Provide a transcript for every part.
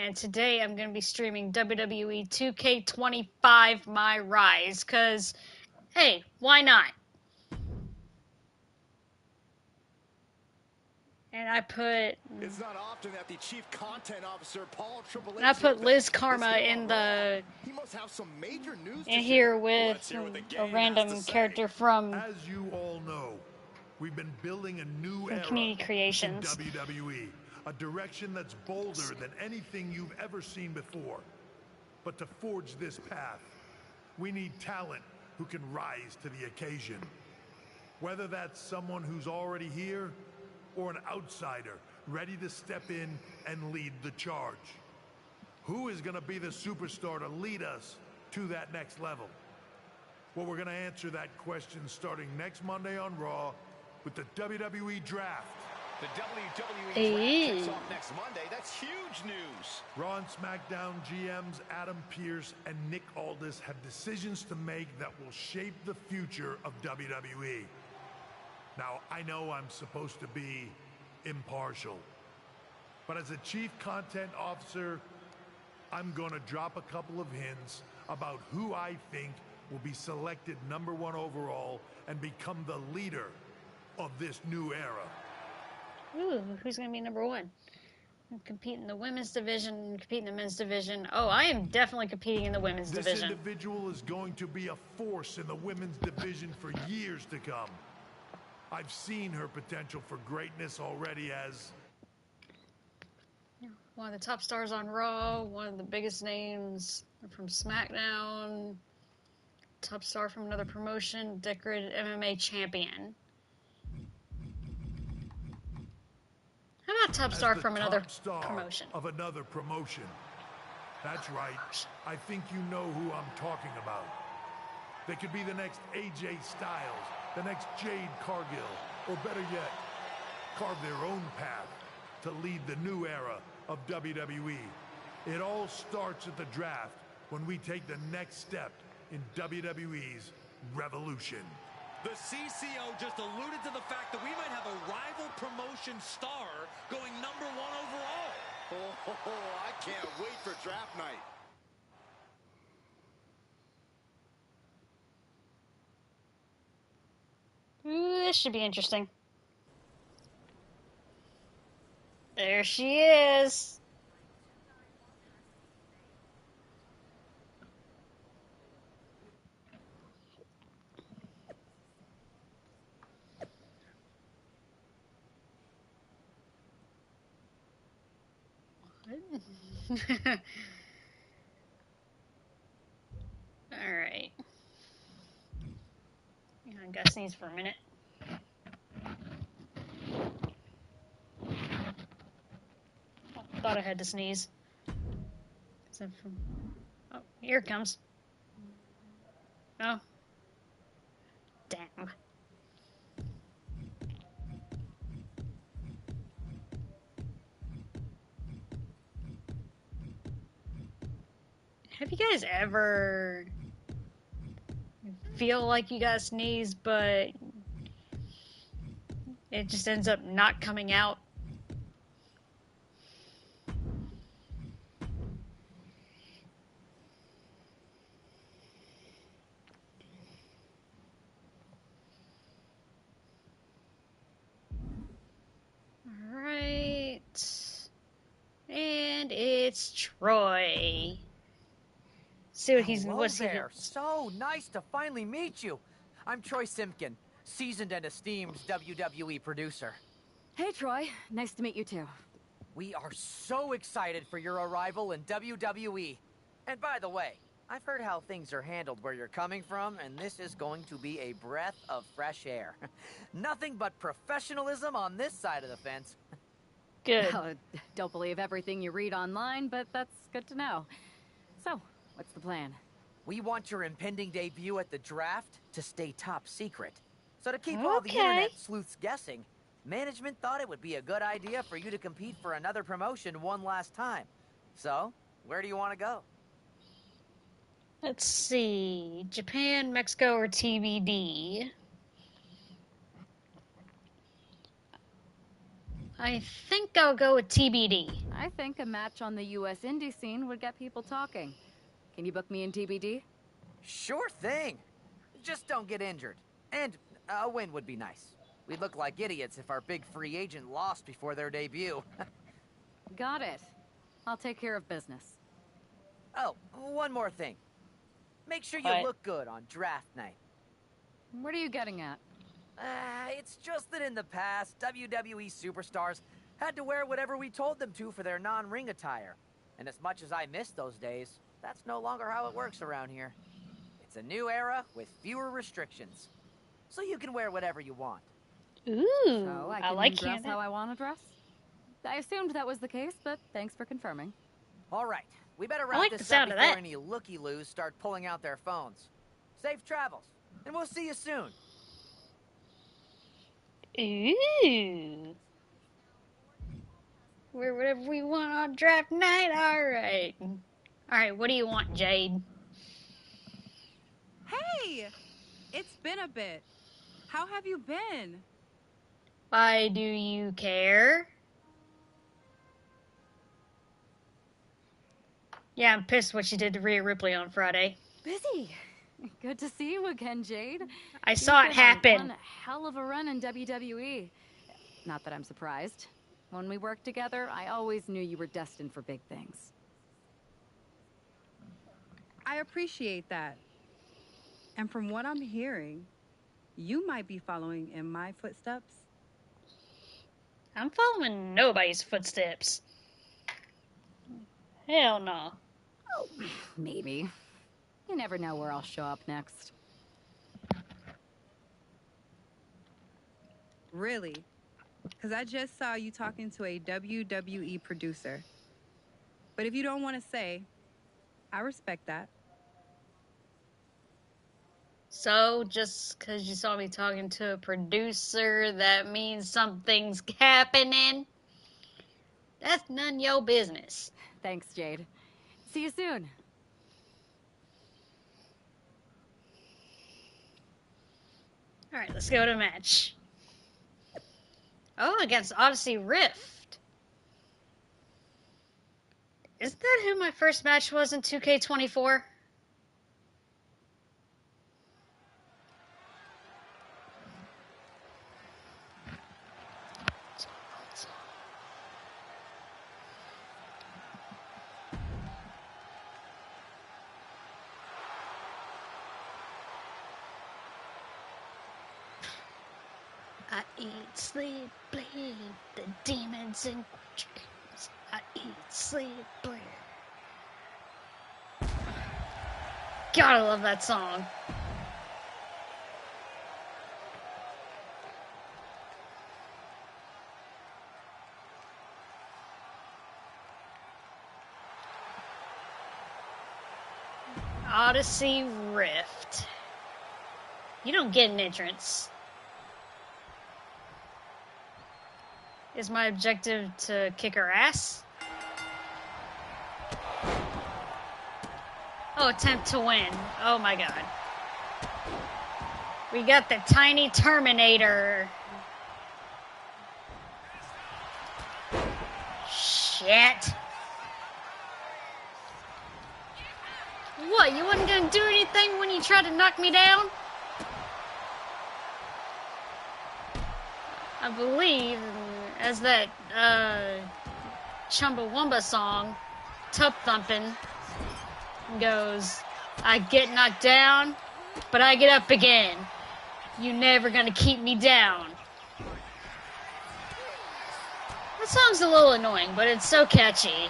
and today I'm going to be streaming WWE 2K25 My Rise, because, hey, why not? And I put... It's not often that the chief content officer, Paul Triple H, And I put Liz Karma in the... He must have some major news in to here share. with a random character from... As you all know, we've been building a new era Community Creations. in WWE. A direction that's bolder than anything you've ever seen before. But to forge this path, we need talent who can rise to the occasion. Whether that's someone who's already here, or an outsider ready to step in and lead the charge. Who is gonna be the superstar to lead us to that next level? Well, we're gonna answer that question starting next Monday on Raw with the WWE Draft. The WWE Draft kicks off next Monday. That's huge news. Raw and SmackDown GMs Adam Pearce and Nick Aldis have decisions to make that will shape the future of WWE. Now, I know I'm supposed to be impartial, but as a chief content officer, I'm gonna drop a couple of hints about who I think will be selected #1 overall and become the leader of this new era. Ooh, who's going to be #1? I'm competing in the women's division, competing in the men's division. Oh, I am definitely competing in the women's division. This individual is going to be a force in the women's division for years to come. I've seen her potential for greatness already as one of the top stars on Raw, one of the biggest names from SmackDown, top star from another promotion, decorated MMA champion. How about top star from another promotion? Of another promotion. That's right. I think you know who I'm talking about. They could be the next AJ Styles, the next Jade Cargill, or better yet, carve their own path to lead the new era of WWE. It all starts at the draft when we take the next step in WWE's revolution. The CCO just alluded to the fact that we might have a rival promotion star going #1 overall. Oh, I can't wait for draft night. Ooh, this should be interesting. There she is. All right. I gotta sneeze for a minute. Oh, thought I had to sneeze. Oh, here it comes. Oh. Damn. Have you guys ever feel like you gotta sneeze, but it just ends up not coming out? Alright. And it's Troy. See what he's... Hello there. So nice to finally meet you. I'm Troy Simpkin, seasoned and esteemed WWE producer. Hey, Troy. Nice to meet you, too. We are so excited for your arrival in WWE. And by the way, I've heard how things are handled where you're coming from, and this is going to be a breath of fresh air. Nothing but professionalism on this side of the fence. Good. Oh, don't believe everything you read online, but that's good to know. So, what's the plan? We want your impending debut at the draft to stay top secret. So to keep all the internet sleuths guessing, management thought it would be a good idea for you to compete for another promotion one last time. So, where do you want to go? Let's see. Japan, Mexico, or TBD? I think I'll go with TBD. I think a match on the US indie scene would get people talking. Can you book me in TBD? Sure thing. Just don't get injured. And a win would be nice. We'd look like idiots if our big free agent lost before their debut. Got it. I'll take care of business. Oh, one more thing. Make sure you What? look good on draft night. What are you getting at? It's just that in the past, WWE superstars had to wear whatever we told them to for their non-ring attire. And as much as I miss those days, that's no longer how it works around here. It's a new era with fewer restrictions. So you can wear whatever you want. Ooh, So I I can like dress hearing how that. I want to dress? I assumed that was the case, but thanks for confirming. All right, we better I wrap like the this sound up of before that. any looky-loos start pulling out their phones. Safe travels, and we'll see you soon. Ooh. Wear whatever we want on draft night. Alright. Alright, what do you want, Jade? Hey! It's been a bit. How have you been? Why do you care? Yeah, I'm pissed what she did to Rhea Ripley on Friday. Busy. Good to see you again, Jade. I saw it You've been happen. on one hell of a run in WWE. Not that I'm surprised. When we worked together, I always knew you were destined for big things. I appreciate that. And from what I'm hearing, you might be following in my footsteps. I'm following nobody's footsteps. Hell no. Oh, maybe. You never know where I'll show up next. Really? Because I just saw you talking to a WWE producer. But if you don't want to say, I respect that. So, just because you saw me talking to a producer, that means something's happening? That's none of your business. Thanks, Jade. See you soon. Alright, let's go to match. Oh, against Odyssey Rift. Is that who my first match was in 2K24? I eat, sleep, bleed, the demons and dreams. I eat, sleep, bleed. God, I love that song. Odyssey Rift. You don't get an entrance. Is my objective to kick her ass? Oh, attempt to win. Oh my god. We got the tiny Terminator. Shit. What, you wasn't gonna do anything when you tried to knock me down? I believe, as that, Chumbawamba song, Tub Thumpin', goes, I get knocked down, but I get up again. You never gonna keep me down. That song's a little annoying, but it's so catchy.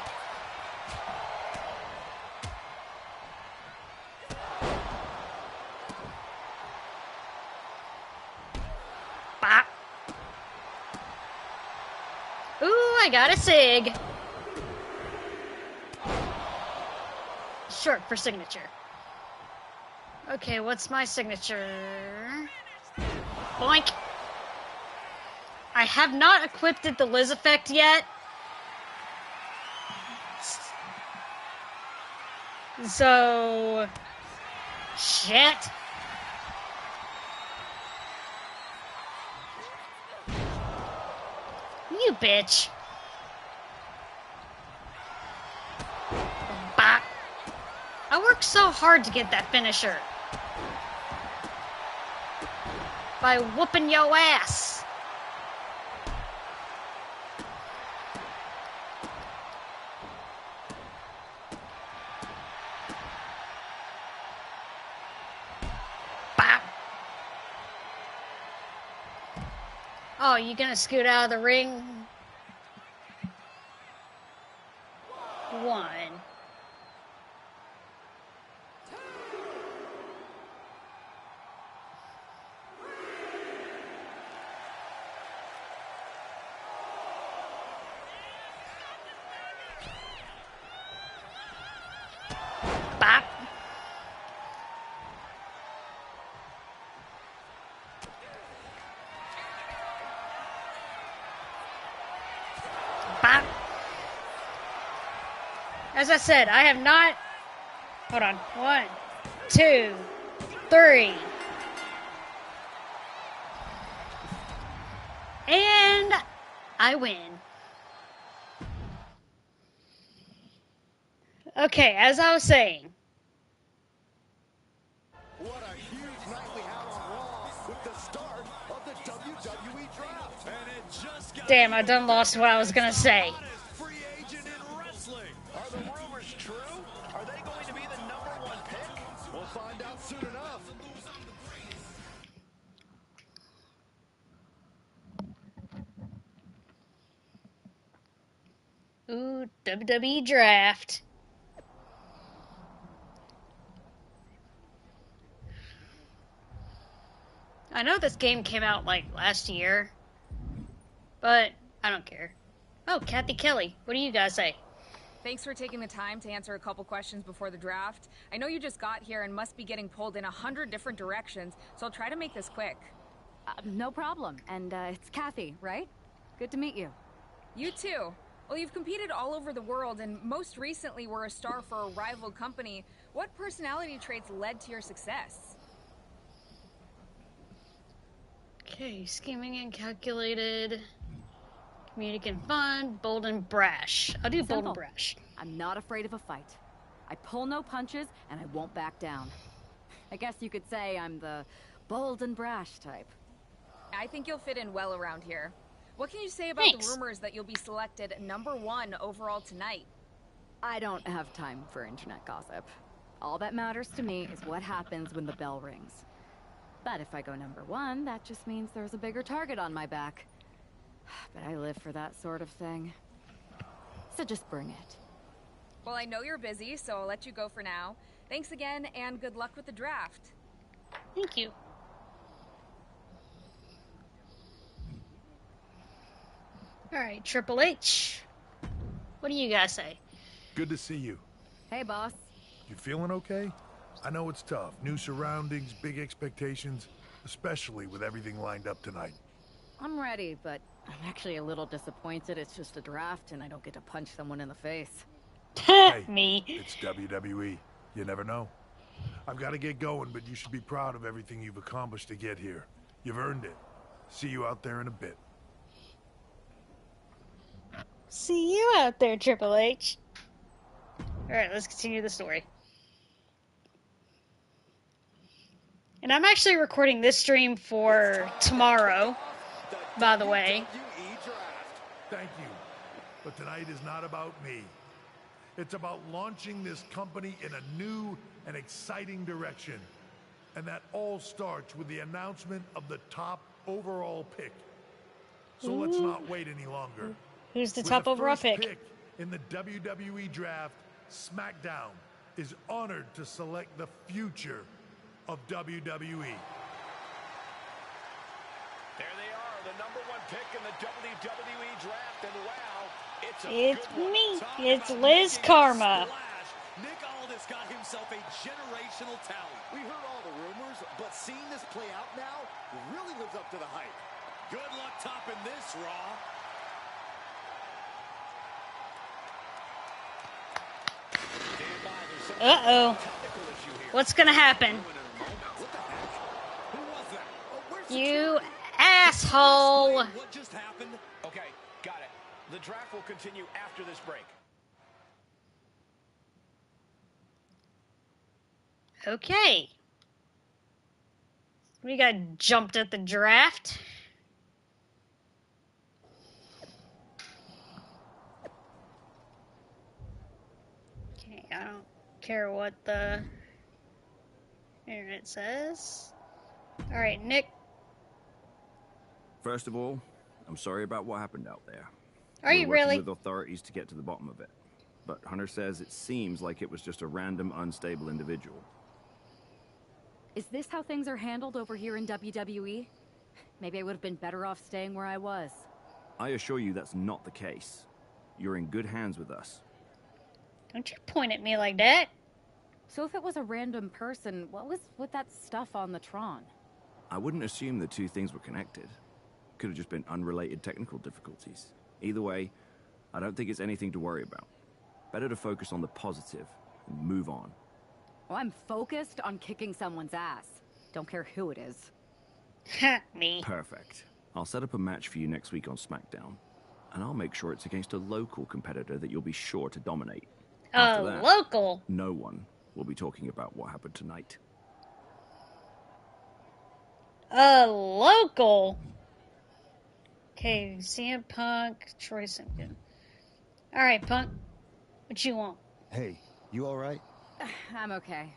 Bop. Ooh, I got a sig. Short for signature. Okay, what's my signature? Boink. I have not equipped the Liz effect yet. So... Shit. You bitch. Bop. I worked so hard to get that finisher. By whooping yo ass. Bop. Oh, you gonna scoot out of the ring? One. Bop. Bop. As I said, I have not... Hold on. 1, 2, 3. And I win. Okay, as I was saying. What a huge night we had on Raw with the start of the WWE draft. And it just got Damn, I done lost what I was gonna say. free agent in wrestling. Are the rumors true? Are they going to be the #1 pick? We'll find out soon enough. Ooh, WWE draft. I know this game came out like last year, but I don't care. Oh, Kathy Kelly, what do you guys say? Thanks for taking the time to answer a couple questions before the draft. I know you just got here and must be getting pulled in 100 different directions, so I'll try to make this quick. No problem. And it's Kathy, right? Good to meet you. You too. Well, you've competed all over the world and most recently were a star for a rival company. What personality traits led to your success? Okay, scheming and calculated, comedic and fun, bold and brash. I'll do bold and brash. I'm not afraid of a fight. I pull no punches and I won't back down. I guess you could say I'm the bold and brash type. I think you'll fit in well around here. What can you say about the rumors that you'll be selected #1 overall tonight? I don't have time for internet gossip. All that matters to me is what happens when the bell rings. But if I go #1, that just means there's a bigger target on my back. But I live for that sort of thing. So just bring it. Well, I know you're busy, so I'll let you go for now. Thanks again, and good luck with the draft. Thank you. Alright, Triple H. What do you guys say? Good to see you. Hey, boss. You feeling okay? I know it's tough. New surroundings, big expectations, especially with everything lined up tonight. I'm ready, but I'm actually a little disappointed it's just a draft and I don't get to punch someone in the face. Hey, Me. it's WWE. You never know. I've got to get going, but you should be proud of everything you've accomplished to get here. You've earned it. See you out there in a bit. See you out there, Triple H. Alright, let's continue the story. And I'm actually recording this stream for tomorrow, by the way. Thank you. But tonight is not about me. It's about launching this company in a new and exciting direction. And that all starts with the announcement of the top overall pick. So let's not wait any longer. Who's the top overall pick? In the WWE draft, SmackDown is honored to select the future of WWE. There they are, the #1 pick in the WWE draft, and wow, it's me. It's Liz Karma. Nick Aldis got himself a generational talent. We heard all the rumors, but seeing this play out now really lives up to the hype. Good luck topping this, Raw. Uh-oh. What's gonna happen? You asshole. What just happened? Okay, got it. The draft will continue after this break. Okay. We got jumped at the draft. Okay, I don't care what the internet says. Alright, Nick. First of all, I'm sorry about what happened out there. Are you We're working really? with authorities to get to the bottom of it. But Hunter says it seems like it was just a random, unstable individual. Is this how things are handled over here in WWE? Maybe I would have been better off staying where I was. I assure you that's not the case. You're in good hands with us. Don't you point at me like that. So if it was a random person, what was with that stuff on the Tron? I wouldn't assume the two things were connected. Could have just been unrelated technical difficulties. Either way, I don't think it's anything to worry about. Better to focus on the positive and move on. Well, I'm focused on kicking someone's ass. Don't care who it is. Me. Perfect. I'll set up a match for you next week on SmackDown. And I'll make sure it's against a local competitor that you'll be sure to dominate. After that, Local? no one will be talking about what happened tonight. Local? Okay, CM Punk, Troy Simpkin. Alright, Punk. What you want? Hey, you alright? I'm okay.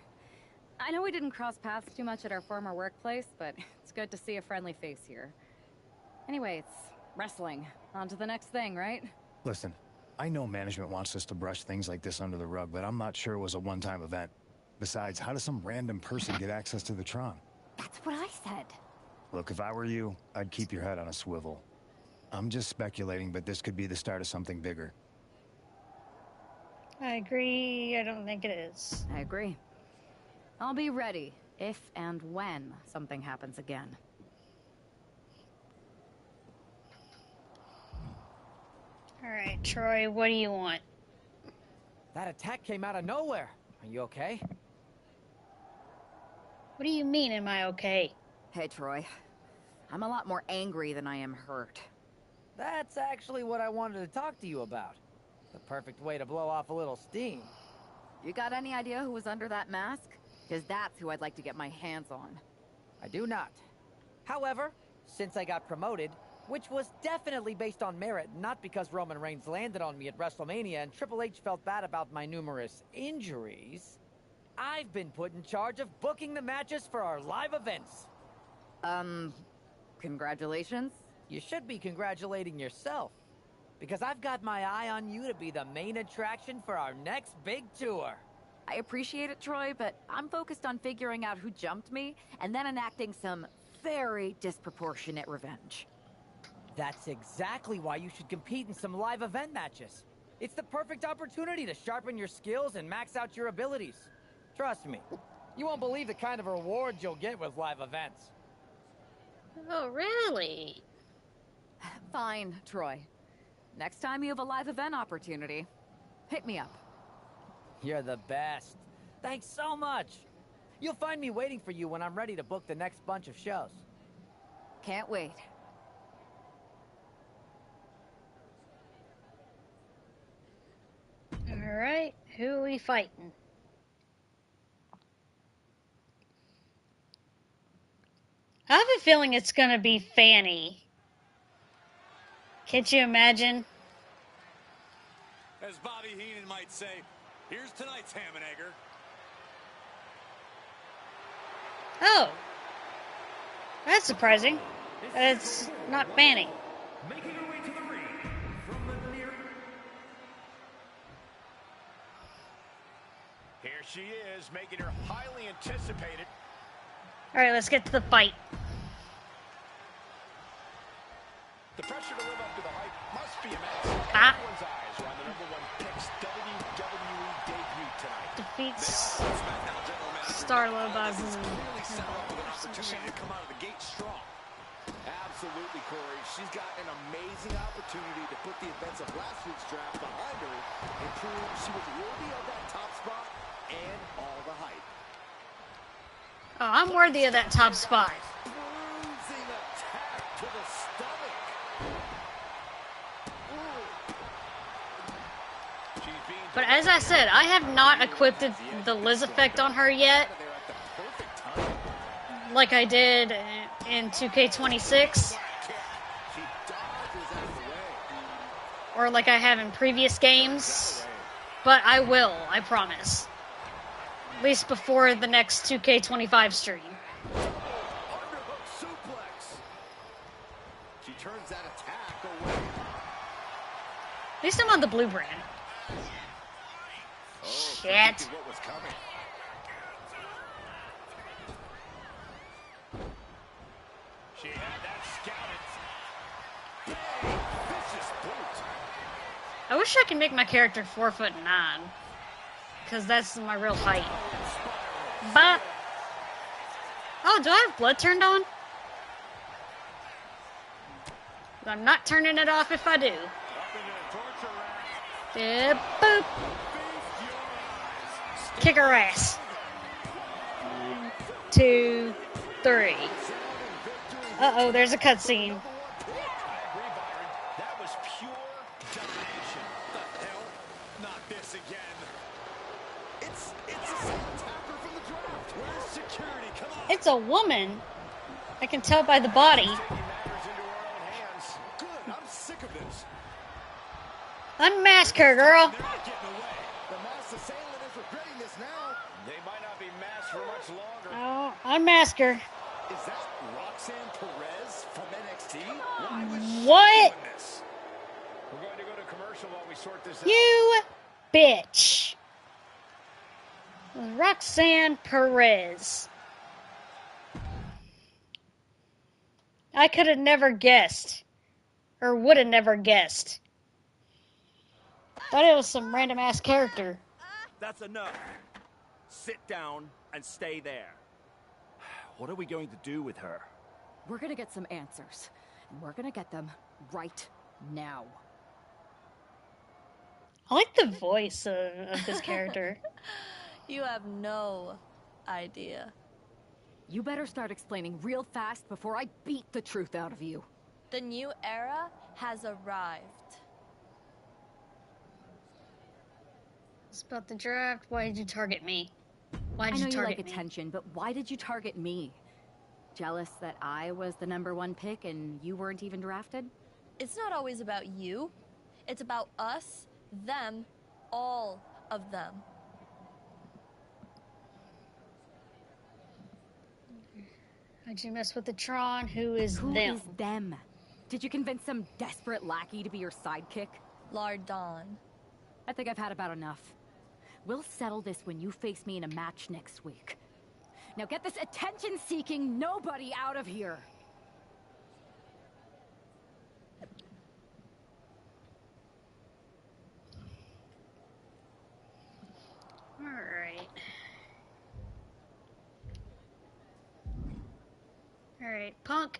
I know we didn't cross paths too much at our former workplace, but it's good to see a friendly face here. Anyway, it's wrestling. On to the next thing, right? Listen, I know management wants us to brush things like this under the rug, but I'm not sure it was a one-time event. Besides, how does some random person get access to the Tron? That's what I said. Look, if I were you, I'd keep your head on a swivel. I'm just speculating, but this could be the start of something bigger. I agree. I don't think it is. I agree. I'll be ready if and when something happens again. Alright, Troy, what do you want? That attack came out of nowhere. Are you okay? What do you mean, am I okay? Hey, Troy. I'm a lot more angry than I am hurt. That's actually what I wanted to talk to you about. The perfect way to blow off a little steam. You got any idea who was under that mask? Because that's who I'd like to get my hands on. I do not. However, since I got promoted, which was definitely based on merit, not because Roman Reigns landed on me at WrestleMania and Triple H felt bad about my numerous injuries, I've been put in charge of booking the matches for our live events. Congratulations. You should be congratulating yourself, because I've got my eye on you to be the main attraction for our next big tour. I appreciate it, Troy, but I'm focused on figuring out who jumped me and then enacting some very disproportionate revenge. That's exactly why you should compete in some live event matches. It's the perfect opportunity to sharpen your skills and max out your abilities. Trust me, you won't believe the kind of rewards you'll get with live events. Oh, really? Fine, Troy. Next time you have a live event opportunity, hit me up. You're the best. Thanks so much. You'll find me waiting for you when I'm ready to book the next bunch of shows. Can't wait. Alright, who are we fighting? I have a feeling it's gonna be Fanny. Can't you imagine? As Bobby Heenan might say, here's tonight's ham and egger. Oh. That's surprising. That it's not Fanny. Making her way to the ring from the near... Here she is, making her highly anticipated. Alright, let's get to the fight. The pressure to live up to the hype must be immense. Ah. Everyone's eyes are on the #1 pick's WWE debut tonight. Defeats SmackDown General Manager Starlo by is clearly set up with an opportunity to come out of the gate strong. Absolutely, Corey. She's got an amazing opportunity to put the events of last week's draft behind her and prove she was worthy of that top spot and all the hype. Oh, I'm worthy of that top spot. Bruising attack to the stomach. Ooh. But as I said, I have not equipped the Liz effect on her yet, like I did in 2K26, or like I have in previous games. But I will, I promise. At least before the next 2K25 stream. She turns that attack away. At least I'm on the blue brand. Shit. What was coming. She had that scouted. Vicious boot. I wish I could make my character 4'9", because that's my real height. But oh, do I have blood turned on? I'm not turning it off if I do. Yeah, boop. Kick her ass. 1, 2, 3. Uh-oh, there's a cutscene. That was pure domination. The hell? Not this again. It's a attacker from the draft. Where's security? Come on. It's a woman. I can tell by the body. Good. I'm sick of this. Unmask her, girl. The masked assailant is regretting this now. They might not be masked for much longer. Oh, unmask her. Is that Roxanne Perez from NXT? Why was she What? doing this? We're going to go to commercial while we sort this out. You bitch. Roxanne Perez. I could have never guessed. Or would have never guessed. Thought it was some random ass character. That's enough. Sit down and stay there. What are we going to do with her? We're gonna get some answers. And we're gonna get them right now. I like the voice of this character. You have no idea. You better start explaining real fast before I beat the truth out of you. The new era has arrived. It's about the draft. Why did you target me? Why did I know you you target like me? attention, but why did you target me? Jealous that I was the #1 pick and you weren't even drafted? It's not always about you. It's about us, them, all of them. How'd you mess with the Tron? Who is Who them? is them? Did you convince some desperate lackey to be your sidekick? Lardon. I think I've had about enough. We'll settle this when you face me in a match next week. Now get this attention-seeking nobody out of here! Alright. Alright, Punk.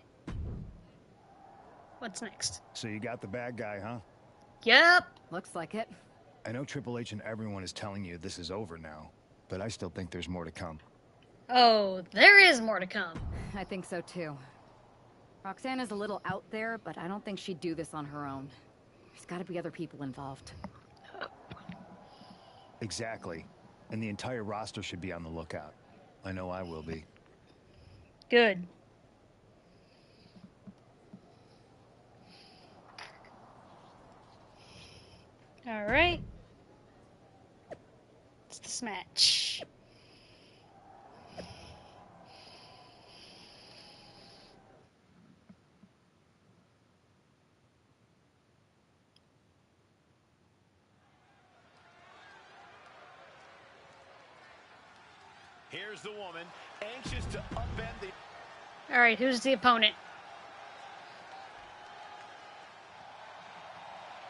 What's next? So you got the bad guy, huh? Yep. Looks like it. I know Triple H and everyone is telling you this is over now, but I still think there's more to come. Oh, there is more to come. I think so too. Roxanne is a little out there, but I don't think she'd do this on her own. There's gotta be other people involved. Exactly. And the entire roster should be on the lookout. I know I will be. Good. Alright. It's this match. Here's the woman, anxious to upend the... Alright, who's the opponent?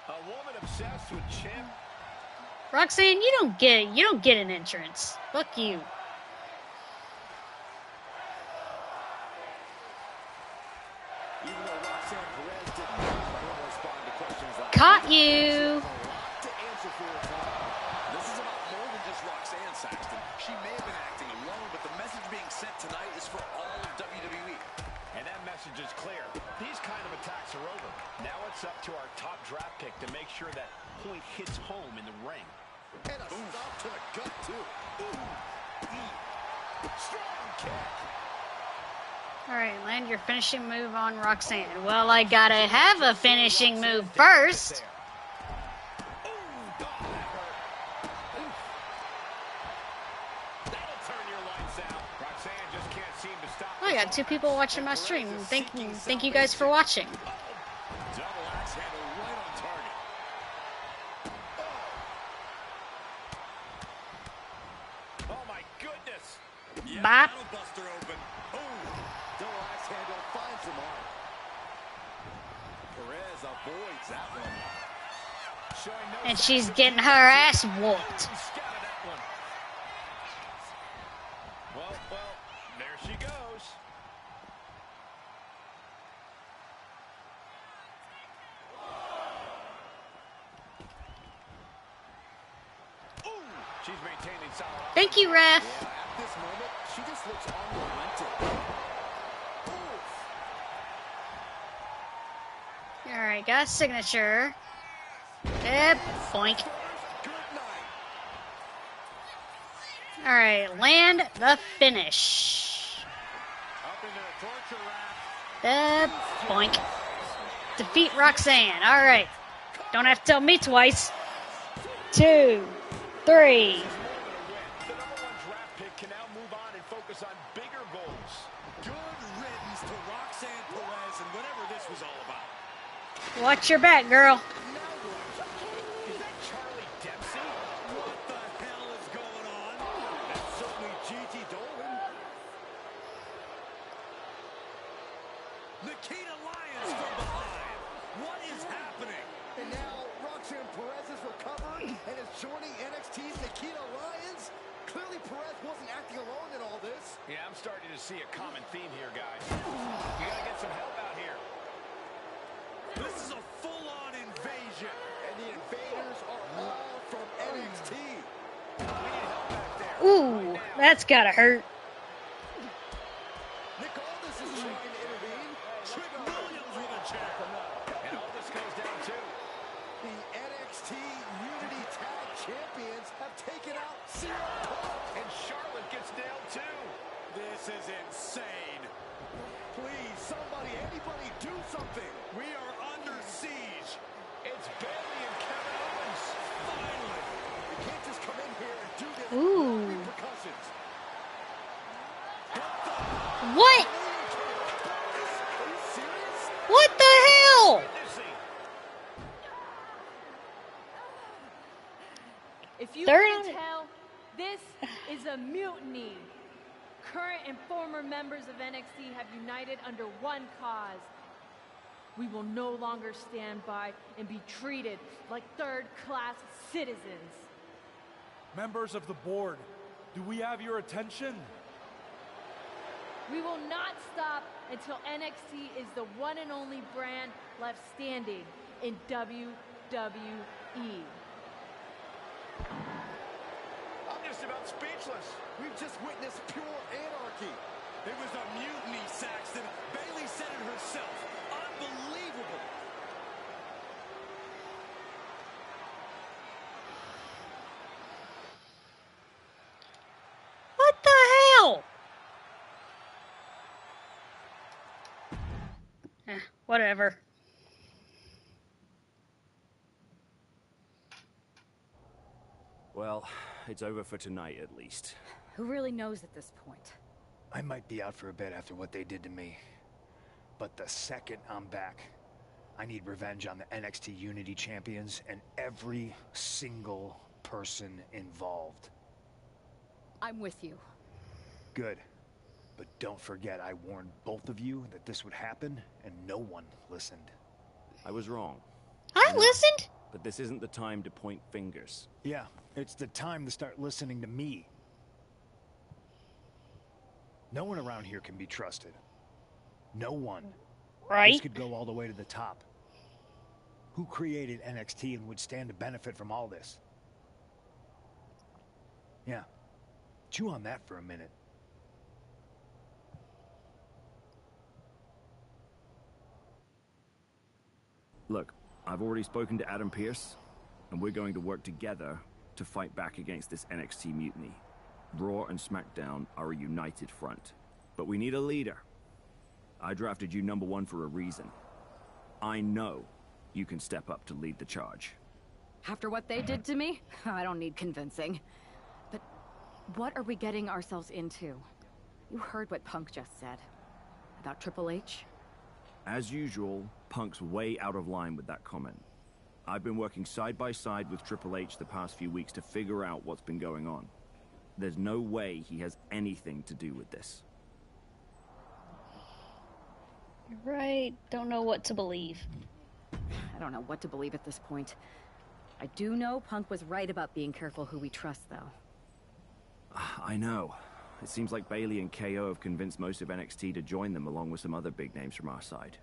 A woman obsessed with champ... Roxanne, you don't get it. You don't get an entrance. Fuck you. Even though Roxanne Perez didn't respond to questions like Caught you. to answer for her time. This is about more than just Roxanne Saxton. She may have been acting alone, but the message being sent tonight is for all of WWE. And that message is clear. These kind of attacks are over. Now it's up to our top draft pick to make sure that point hits home in the ring. And a stop to the gut, too. Strong kick. Alright, land your finishing move on Roxanne. Well, I gotta have a finishing move first. I got 2 people watching my stream. Thank you guys for watching. Double axe handle right on target. Oh my goodness. Yeah, Bop. that'll bust her open. Double axe handle finds him on. Perez avoids that one. Showing no And she's getting her ass whooped. scouted that one. Well, there she goes. She's maintaining solid. Thank you, ref. Yeah, at this moment, she just looks unrelenting. Alright, got a signature. Yep, boink. Alright, land the finish. Up into the torture rack. Boink. Defeat Roxanne. Alright. Don't have to tell me twice. 2, 3. The #1 draft pick can now move on and focus on bigger goals. Good riddance to Roxanne Perez and whatever this was all about. Watch your back, girl. Is that Charlie Dempsey? What the hell is going on? That's certainly Gigi Dolan. Nikita Lyons from behind. What is happening? And now Roxanne Perez is recovered and is joining NXT's Nikita Lyons. Clearly Perez wasn't acting alone in all this. Yeah, I'm starting to see a common theme here, guys. You gotta get some help out here. This is a full-on invasion. And the invaders are all from NXT. We need help back there. Ooh, that's gotta hurt. Nick Aldis is trying to intervene. Trick Williams with a jab. And Aldis goes down too. The NXT Unity Tag Champions have taken out CM Punk. And Charlotte gets nailed too. This is insane. Please, somebody, anybody do something. We are under siege. It's Bayley and Kevin Owens. Finally. You can't just come in here and do this Ooh. without repercussions. What? Are you serious? What the hell? If you Third can on it. tell, this is a mutiny. Current and former members of NXT have united under one cause. We will no longer stand by and be treated like third-class citizens. Members of the board, do we have your attention? We will not stop until NXT is the one and only brand left standing in WWE. I'm just about speechless. We've just witnessed pure anarchy. It was a mutiny, Saxton. Bayley said it herself. Unbelievable. What the hell? Whatever. Well, it's over for tonight at least. Who really knows at this point? I might be out for a bit after what they did to me. But the second I'm back, I need revenge on the NXT Unity Champions and every single person involved. I'm with you. Good. But don't forget, I warned both of you that this would happen, and no one listened. I was wrong. I listened. But this isn't the time to point fingers. Yeah, it's the time to start listening to me. No one around here can be trusted. No one. Right? This could go all the way to the top. Who created NXT and would stand to benefit from all this? Yeah. Chew on that for a minute. Look, I've already spoken to Adam Pearce, and we're going to work together to fight back against this NXT mutiny. Raw and SmackDown are a united front. But we need a leader. I drafted you #1 for a reason. I know you can step up to lead the charge. After what they did to me, I don't need convincing. But what are we getting ourselves into? You heard what Punk just said. About Triple H? As usual, Punk's way out of line with that comment. I've been working side by side with Triple H the past few weeks to figure out what's been going on. There's no way he has anything to do with this. You're right. Don't know what to believe. I don't know what to believe at this point. I do know Punk was right about being careful who we trust, though. I know. It seems like Bayley and KO have convinced most of NXT to join them along with some other big names from our side.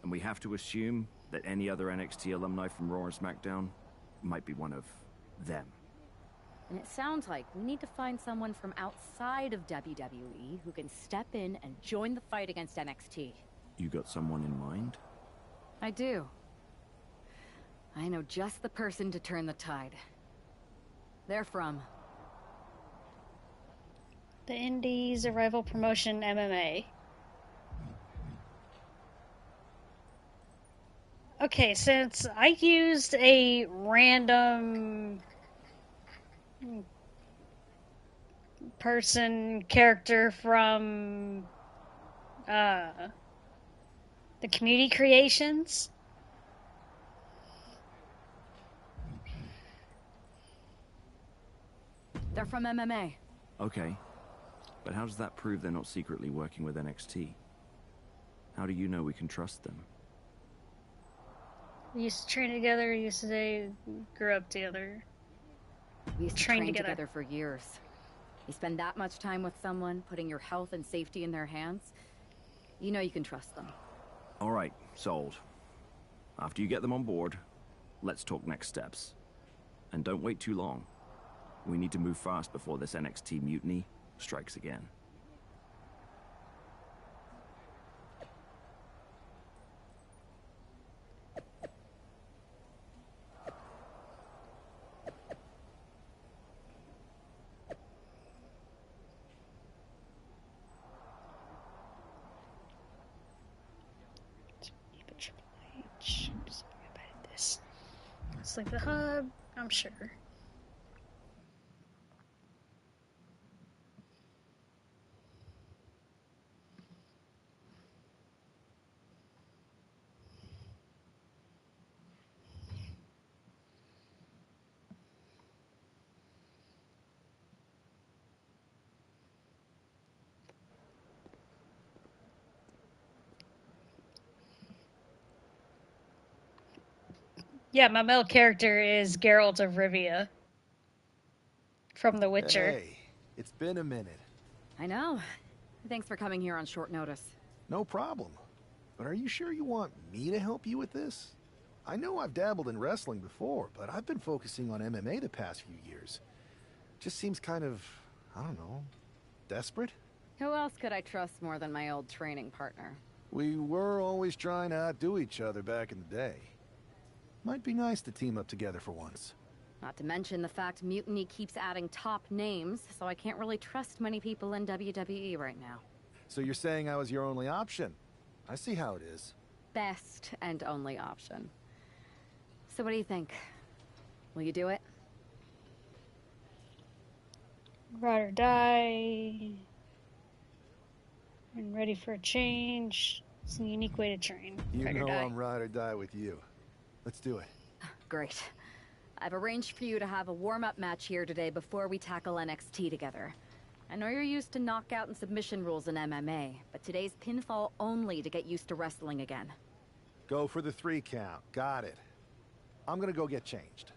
And we have to assume that any other NXT alumni from Raw and SmackDown might be one of them. And it sounds like we need to find someone from outside of WWE who can step in and join the fight against NXT. You got someone in mind? I do. I know just the person to turn the tide. They're from The Indies, a rival promotion, MMA. Okay, since I used a random character from the Community Creations. They're from MMA. Okay. But how does that prove they're not secretly working with NXT? How do you know we can trust them? We used to train together, grew up together. We used to train together for years. You spend that much time with someone, putting your health and safety in their hands, you know you can trust them. All right, sold. After you get them on board, let's talk next steps. And don't wait too long. We need to move fast before this NXT mutiny strikes again. It's like the hub, I'm sure. Yeah, my male character is Geralt of Rivia from The Witcher. Hey, it's been a minute. I know. Thanks for coming here on short notice. No problem. But are you sure you want me to help you with this? I know I've dabbled in wrestling before, but I've been focusing on MMA the past few years. Just seems kind of, I don't know, desperate? Who else could I trust more than my old training partner? We were always trying to outdo each other back in the day. Might be nice to team up together for once. Not to mention the fact Mutiny keeps adding top names, so I can't really trust many people in WWE right now. So you're saying I was your only option? I see how it is. Best and only option. So what do you think? Will you do it? Ride or die. And ready for a change. It's a unique way to train. You ride know or die. I'm ride or die with you. Let's do it. Great. I've arranged for you to have a warm-up match here today before we tackle NXT together. I know you're used to knockout and submission rules in MMA, but today's pinfall only to get used to wrestling again. Go for the 3 count. Got it. I'm gonna go get changed.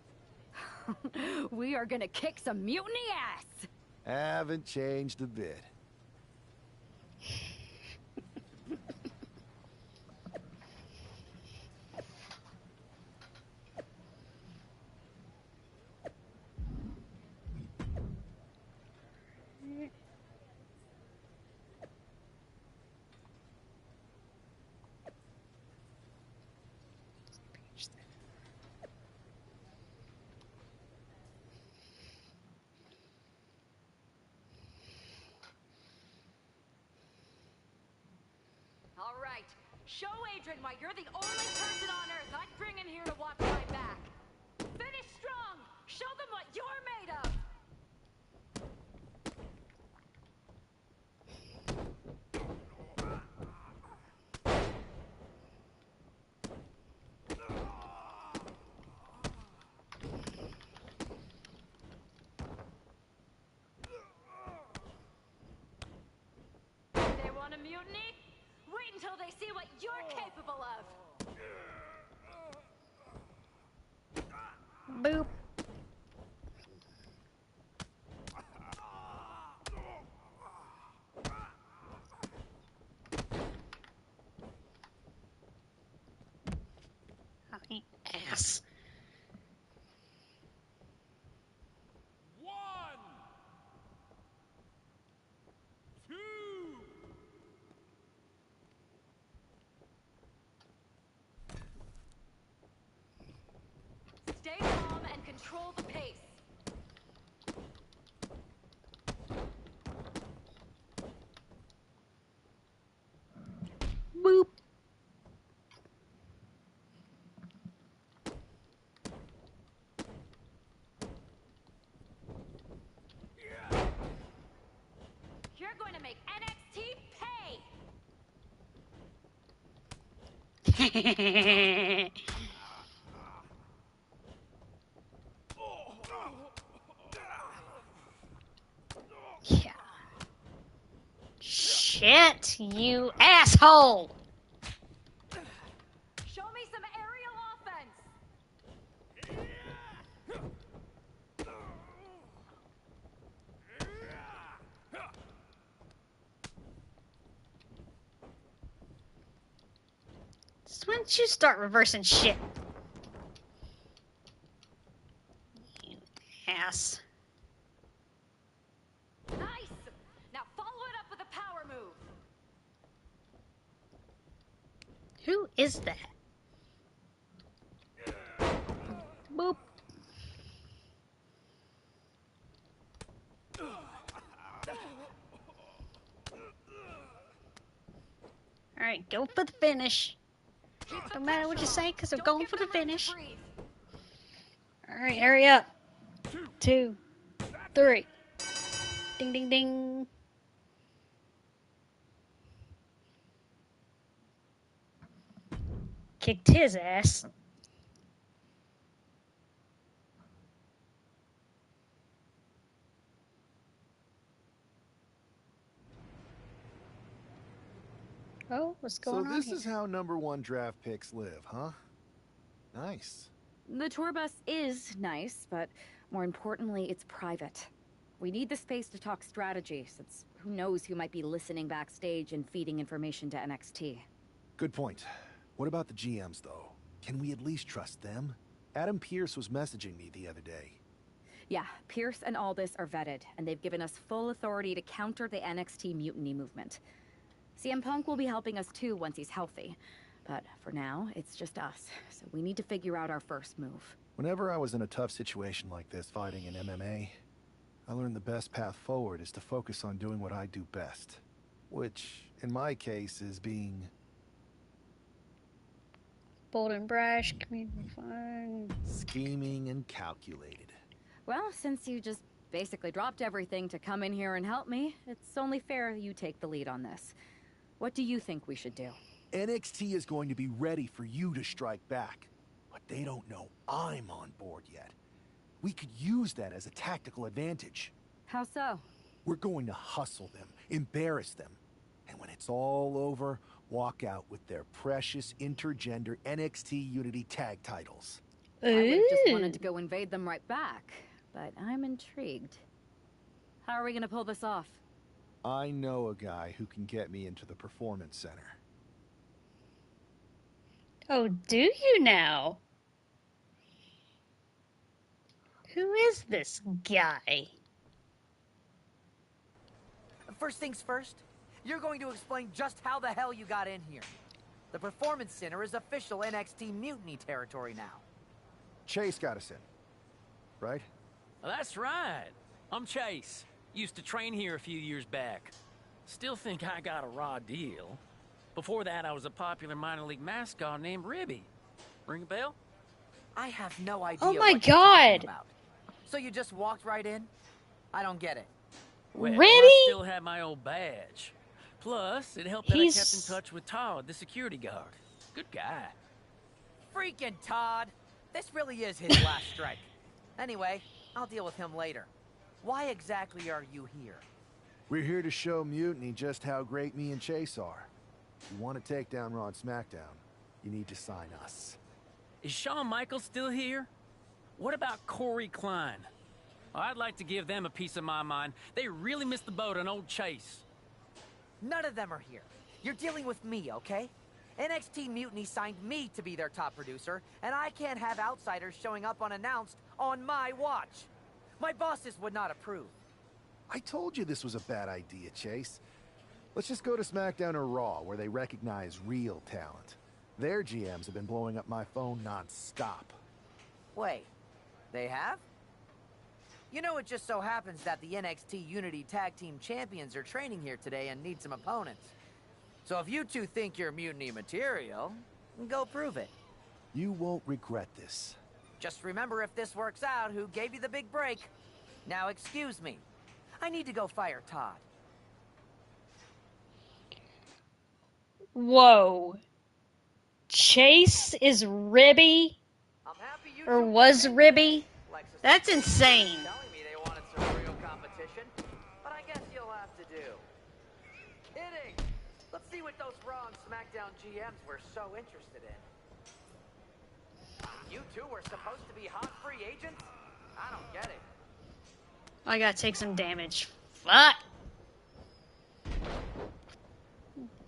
We are gonna kick some mutiny ass! Haven't changed a bit. Show Adrian why you're the only person on Earth I'd bring in here to watch my back. Finish strong! Show them what you're made of! They want a mutiny? Wait until they see what you're capable of! Boop. Ass. Stay calm and control the pace. Boop. You're going to make NXT pay! Yeah. Shit, you asshole! Show me some aerial offense! So why don't you start reversing shit? You ass. Nice! Now follow it up with a power move. Who is that? Boop. Alright, go for the finish. Don't matter what you say, because I'm going for the finish. Alright, hurry up. 2, 3. Ding, ding, ding. Kicked his ass. Oh, what's going on So this here? is how #1 draft picks live, huh? Nice. The tour bus is nice, but more importantly, it's private. We need the space to talk strategy, since who knows who might be listening backstage and feeding information to NXT. Good point. What about the GMs, though? Can we at least trust them? Adam Pearce was messaging me the other day. Yeah, Pierce and Aldis are vetted, and they've given us full authority to counter the NXT mutiny movement. CM Punk will be helping us too once he's healthy. But for now, it's just us, so we need to figure out our first move. Whenever I was in a tough situation like this fighting in MMA, I learned the best path forward is to focus on doing what I do best. Which, in my case, is being... Bold and brash, community fun. scheming and calculated. Well, since you just basically dropped everything to come in here and help me, it's only fair you take the lead on this. What do you think we should do? NXT is going to be ready for you to strike back. But they don't know I'm on board yet. We could use that as a tactical advantage. How so? We're going to hustle them, embarrass them. And when it's all over, walk out with their precious intergender NXT Unity tag titles. I would have just wanted to go invade them right back, but I'm intrigued. How are we gonna pull this off? I know a guy who can get me into the Performance Center. Oh, do you now? Who is this guy? First things first, you're going to explain just how the hell you got in here. The Performance Center is official NXT mutiny territory now. Chase got us in, right? That's right. I'm Chase. Used to train here a few years back. Still think I got a raw deal. Before that, I was a popular minor league mascot named Ribby. Ring a bell? I have no idea Oh my what you're talking God. about. So you just walked right in? I don't get it. Well, Ribby? I still have my old badge. Plus, it helped that I kept in He's- touch with Todd, the security guard. Good guy. Freaking Todd! This really is his last strike. Anyway, I'll deal with him later. Why exactly are you here? We're here to show Mutiny just how great me and Chase are. If you want to take down Raw and SmackDown, you need to sign us. Is Shawn Michaels still here? What about Corey Klein? I'd like to give them a piece of my mind. They really missed the boat on old Chase. None of them are here. You're dealing with me, okay? NXT Mutiny signed me to be their top producer, and I can't have outsiders showing up unannounced on my watch. My bosses would not approve. I told you this was a bad idea, Chase. Let's just go to SmackDown or Raw, where they recognize real talent. Their GMs have been blowing up my phone non-stop. Wait, they have? You know, it just so happens that the NXT Unity Tag Team Champions are training here today and need some opponents. So if you two think you're Mutiny material, go prove it. You won't regret this. Just remember, if this works out, who gave you the big break. Now excuse me. I need to go fire Todd. Whoa. Chase is Ribby? Or was Ribby? That's insane. Telling me they wanted some real competition, but I guess you'll have to do. Kidding. Let's see what those Raw and SmackDown GMs were so interested in. You two were supposed to be hot free agents? I don't get it. I gotta take some damage. Fuck.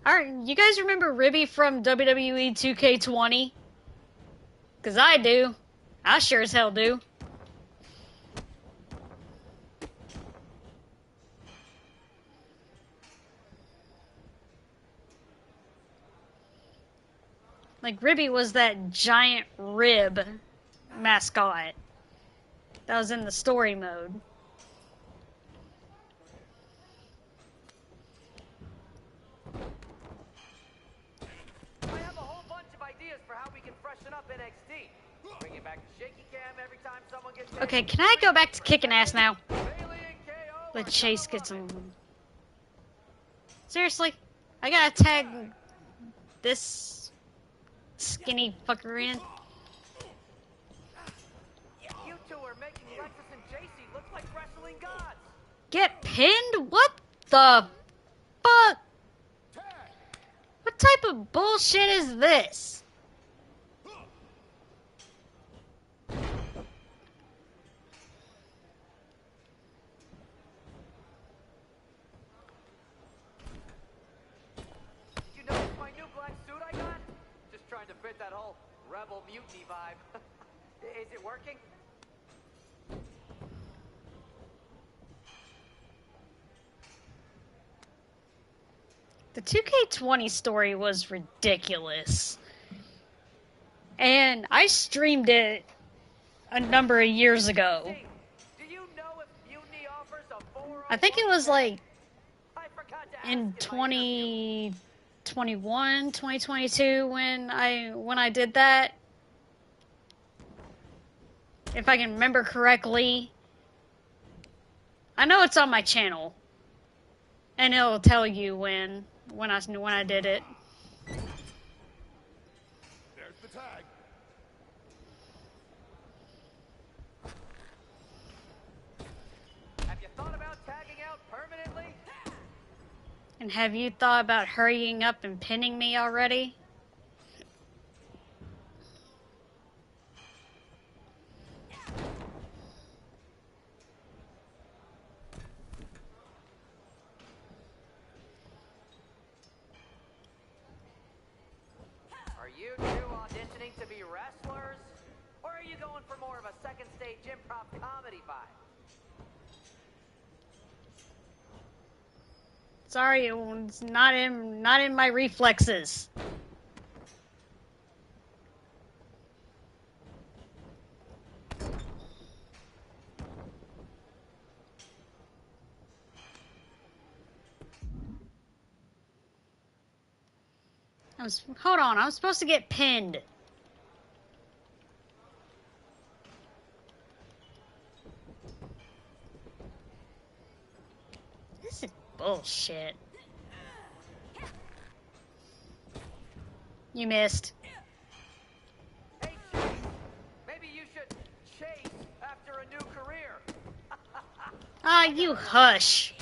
Alright, you guys remember Ribby from WWE 2K20? Cause I do. I sure as hell do. Like, Ribby was that giant rib mascot that was in the story mode. I have a whole bunch of ideas for how we can freshen up NXT. Bring it back to shaky cam every time someone gets hit. Okay, can I go back to kicking ass now? Let Chase get some... Seriously? I gotta tag this skinny fucker in? You two are making Lexus and JC look like wrestling gods. Get pinned? What the fuck? What type of bullshit is this? Did you notice my new black suit I got? Just trying to fit that whole rebel mutiny vibe. Is it working? The 2K20 story was ridiculous. And I streamed it a number of years ago. I think it was like in 2021, 2022 when I did that. If I can remember correctly. I know it's on my channel. And it'll tell you when I did it. There's the tag. Have you thought about tagging out permanently? And have you thought about hurrying up and pinning me already? Are you two auditioning to be wrestlers? Or are you going for more of a second stage improv comedy vibe? Sorry, it's not in my reflexes. Hold on, I'm supposed to get pinned. This is bullshit. You missed. Hey, maybe you should chase after a new career. Ah, you hush.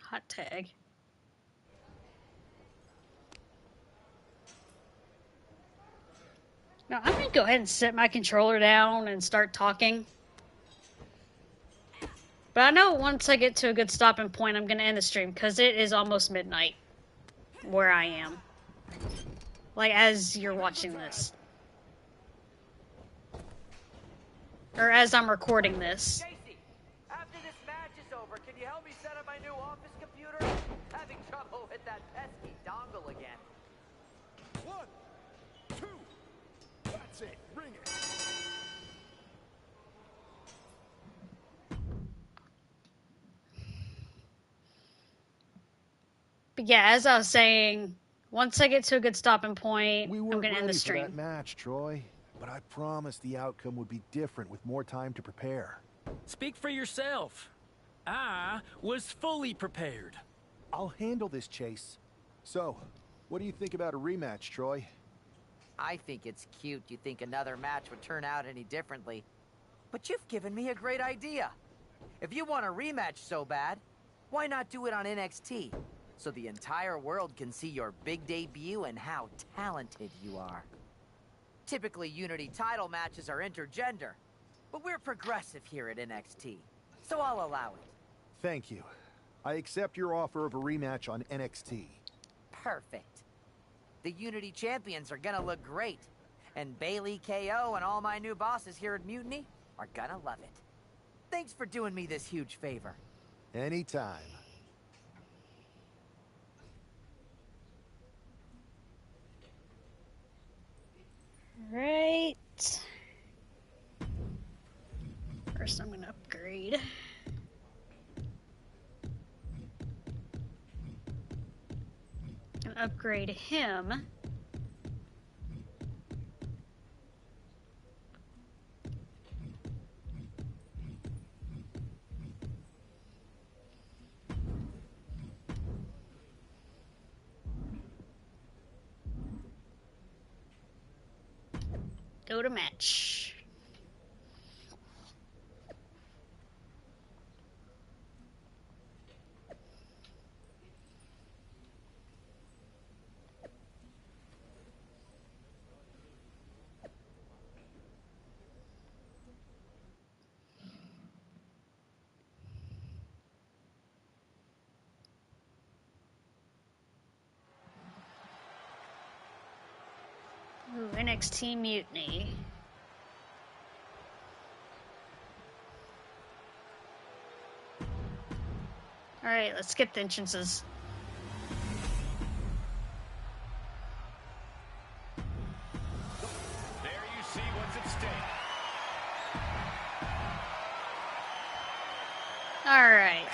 Hot tag. Now, I'm gonna go ahead and set my controller down and start talking. But I know once I get to a good stopping point, I'm gonna end the stream, because it is almost midnight where I am. Like, as you're watching this. Or as I'm recording this. Casey, after this match is over, can you help me set up my new office computer? Having trouble with that pesky dongle again. 1, 2, that's it, ring it. But yeah, as I was saying, once I get to a good stopping point, I'm gonna end the For stream. that match, Troy, but I promised the outcome would be different with more time to prepare. Speak for yourself. I was fully prepared. I'll handle this, Chase. So, what do you think about a rematch, Troy? I think it's cute you think another match would turn out any differently. But you've given me a great idea. If you want a rematch so bad, why not do it on NXT? So the entire world can see your big debut and how talented you are. Typically, Unity title matches are intergender, but we're progressive here at NXT, so I'll allow it. Thank you. I accept your offer of a rematch on NXT. Perfect. The Unity champions are gonna look great, and Bailey, KO, and all my new bosses here at Mutiny are gonna love it. Thanks for doing me this huge favor. Anytime. Right. First, I'm gonna upgrade. And upgrade him. Go to match. Ooh, NXT Mutiny. Alright, let's skip the entrances. There you see what's at stake. Alright.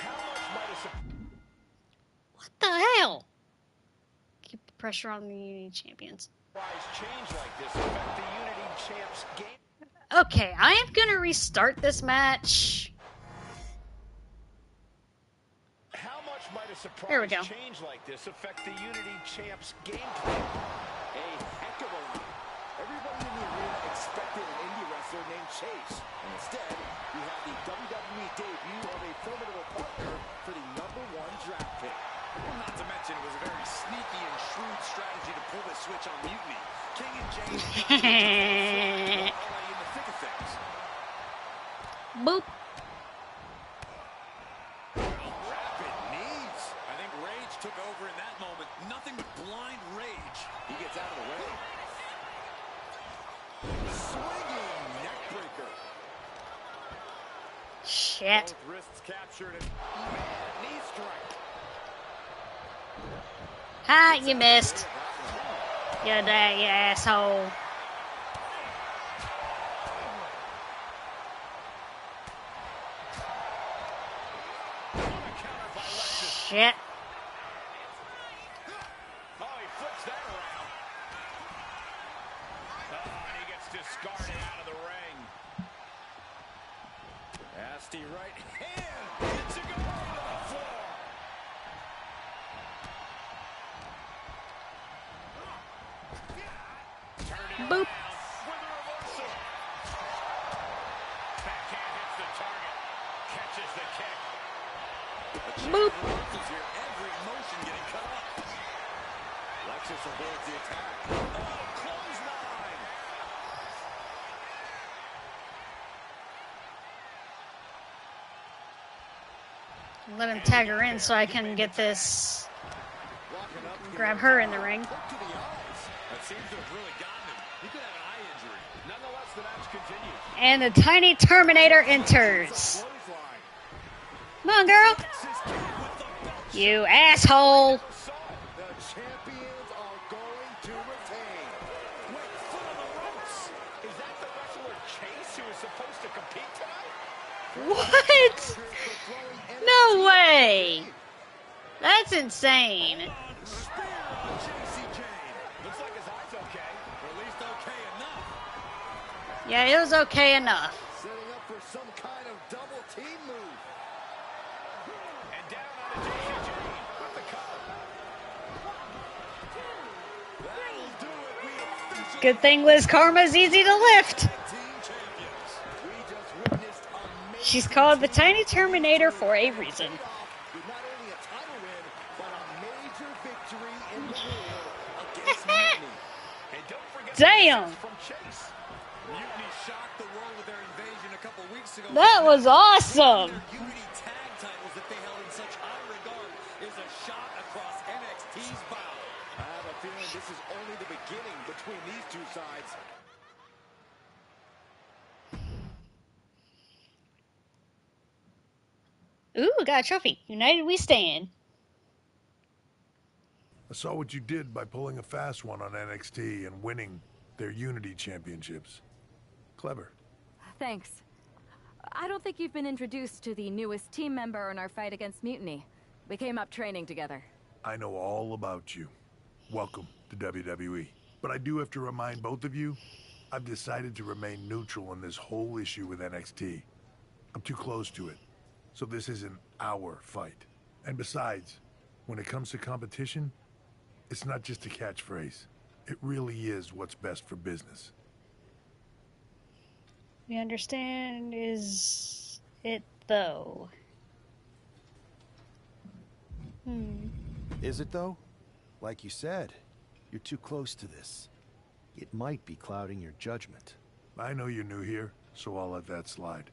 What the hell? Keep the pressure on the Unity champions. Change like this affect the Unity champs game. Okay, I am gonna restart this match. How much might a surprise There we go. change like this affect the Unity champs gameplay? A heck of a lead. Everybody in the arena expected an indie wrestler named Chase. And instead, we have the WWE debut of a formidable partner for the #1 draft pick. Well, not to mention, it was a very sneaky and shrewd strategy to pull the switch on Mutiny. King and James in the thick of things. Boop. Rapid knees. I think Rage took over in that moment. Nothing but blind rage. He gets out of the way. Swinging neck breaker. Shit. Both wrists captured and man, knee strike. Ha, you missed. You asshole. Shit. discarded out of the ring. Nasty right hand. It's a go to the floor. Turning Boop. with a reversal. Backhand hits the target. Catches the kick. Boop. Here. Every motion getting cut off. Lexus avoids the attack. Oh, clothesline. Let him tag her in so I can get this. Grab her in the ring. That seems to have really gotten him. He could have an eye injury. Nonetheless, the match continues. And the tiny Terminator enters. Come on, girl. You asshole. The champions are going to retain. Wait, foot on the ropes. Is that the wrestler Chase who is supposed to compete tonight? What? No way. That's insane. Spear on JC Jane. Looks like his eye's okay. Or at least okay enough. Yeah, it was okay enough. Setting up for some kind of double team move. And down on JC Jane with the cover. That'll do it. We officially Good thing Liz Karma's easy to lift. team champions. We just witnessed a She's called the Tiny Terminator for a reason. with not only a title win, but a major victory in the war against Mutiny. And don't forget Damn. from Chase. Mutiny shocked the world with their invasion a couple weeks ago. That was awesome. Their Unity tag titles that they held in such high regard is a shot across NXT's bow. I have a feeling this is only the beginning between these two sides. Ooh, got a trophy. United we stand. I saw what you did by pulling a fast one on NXT and winning their Unity championships. Clever. Thanks. I don't think you've been introduced to the newest team member in our fight against Mutiny. We came up training together. I know all about you. Welcome to WWE. But I do have to remind both of you, I've decided to remain neutral in this whole issue with NXT. I'm too close to it. So this isn't our fight. And besides, when it comes to competition, it's not just a catchphrase. It really is what's best for business. We understand, is it though? Is it though? Like you said, you're too close to this. It might be clouding your judgment. I know you're new here, so I'll let that slide.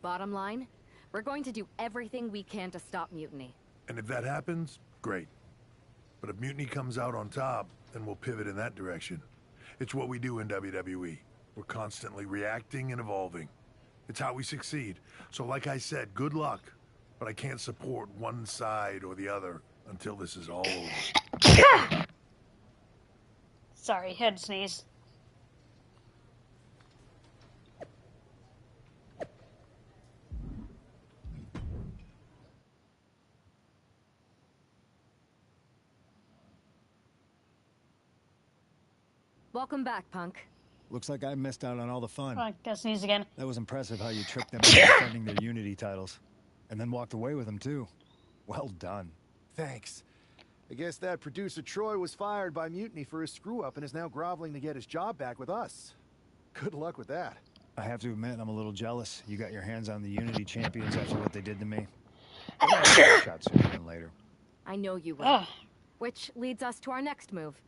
Bottom line, we're going to do everything we can to stop Mutiny. And if that happens, great. But if Mutiny comes out on top, then we'll pivot in that direction. It's what we do in WWE. We're constantly reacting and evolving. It's how we succeed. So like I said, good luck. But I can't support one side or the other until this is all over. Sorry, head sneeze. Welcome back, Punk. Looks like I missed out on all the fun. Oh, gotta sneeze again. That was impressive how you tricked them into defending their Unity titles. And then walked away with them, too. Well done. Thanks. I guess that producer Troy was fired by Mutiny for his screw-up and is now groveling to get his job back with us. Good luck with that. I have to admit, I'm a little jealous. You got your hands on the Unity champions after what they did to me. But I'll get a shot sooner than later. I know you will. Ugh. Which leads us to our next move.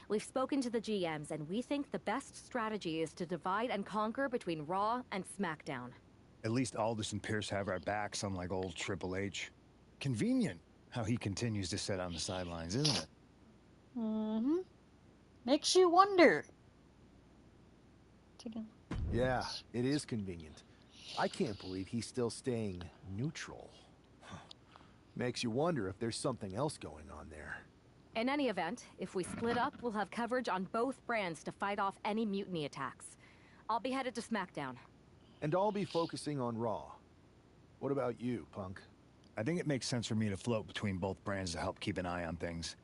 We've spoken to the GMs, and we think the best strategy is to divide and conquer between Raw and SmackDown. At least Aldous and Pierce have our backs, unlike old Triple H. Convenient how he continues to sit on the sidelines, isn't it? Mm-hmm. Makes you wonder. Yeah, it is convenient. I can't believe he's still staying neutral. Makes you wonder if there's something else going on there. In any event, if we split up, we'll have coverage on both brands to fight off any Mutiny attacks. I'll be headed to SmackDown. And I'll be focusing on Raw. What about you, Punk? I think it makes sense for me to float between both brands to help keep an eye on things.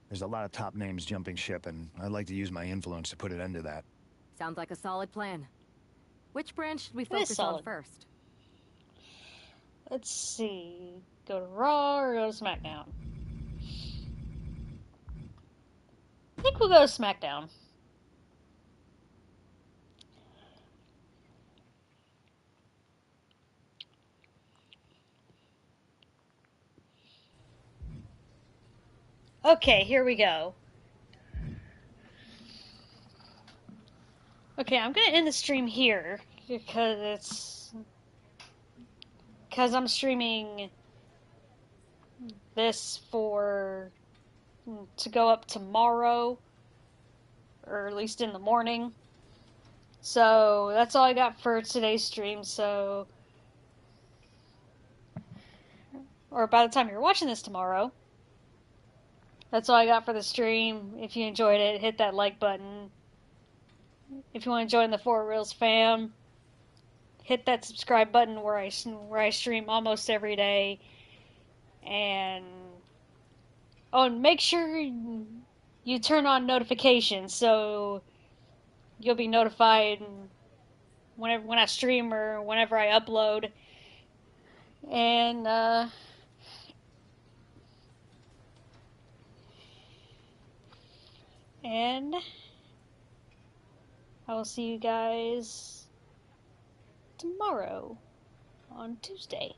There's a lot of top names jumping ship, and I'd like to use my influence to put an end to that. Sounds like a solid plan. Which branch should we It is focus on solid. first? Let's see. Go to Raw or go to SmackDown? I think we'll go to SmackDown. Okay, here we go. Okay, I'm gonna end the stream here because I'm streaming this to go up tomorrow, or at least in the morning. So that's all I got for today's stream. So, or by the time you're watching this tomorrow, that's all I got for the stream. If you enjoyed it, hit that like button. If you want to join the Four Reels fam, hit that subscribe button where I stream almost every day. And make sure you turn on notifications so you'll be notified when I stream or whenever I upload. And I will see you guys tomorrow on Tuesday.